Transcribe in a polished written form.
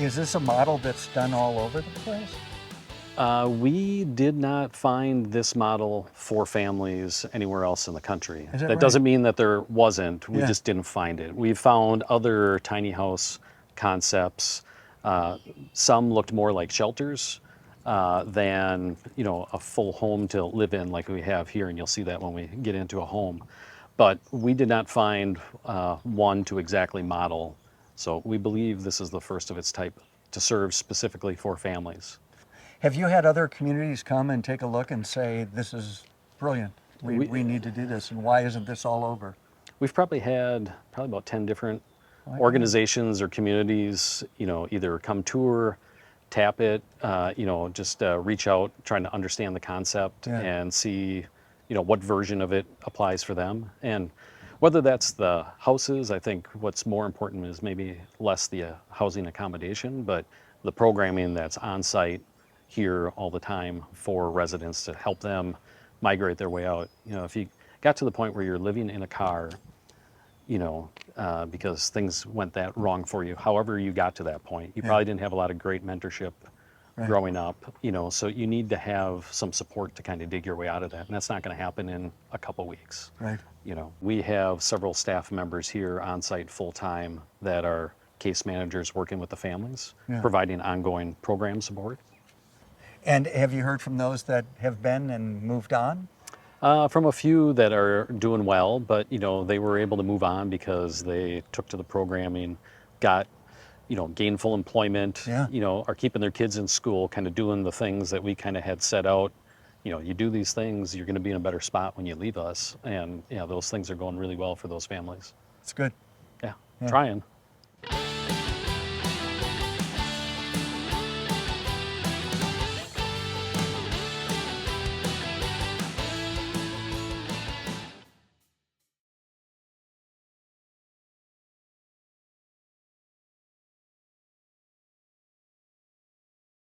Is this a model that's done all over the place? We did not find this model for families anywhere else in the country. Is that That right? doesn't mean that there wasn't. We Yeah. just didn't find it. We found other tiny house concepts. Some looked more like shelters than a full home to live in like we have here, and you'll see that when we get into a home. But we did not find one to exactly model. So we believe this is the first of its type to serve specifically for families. Have you had other communities come and take a look and say, this is brilliant, we need to do this, and why isn't this all over? We've probably had about 10 different Wow. organizations or communities, either come tour, tap it, just reach out, trying to understand the concept Yeah. and see, what version of it applies for them. And whether that's the houses, I think what's more important is maybe less the housing accommodation, but the programming that's on site here all the time for residents to help them migrate their way out. If you got to the point where you're living in a car, because things went that wrong for you, however you got to that point, you Yeah. probably didn't have a lot of great mentorship Right. growing up, so you need to have some support to kind of dig your way out of that. And that's not going to happen in a couple weeks. Right. We have several staff members here on site full time that are case managers working with the families, Yeah. providing ongoing program support. And have you heard from those that have been and moved on? From a few that are doing well, but they were able to move on because they took to the programming, got gainful employment, Yeah. are keeping their kids in school, kind of doing the things that we kind of had set out. You do these things, you're going to be in a better spot when you leave us, and those things are going really well for those families. It's good. Yeah, Yeah. trying.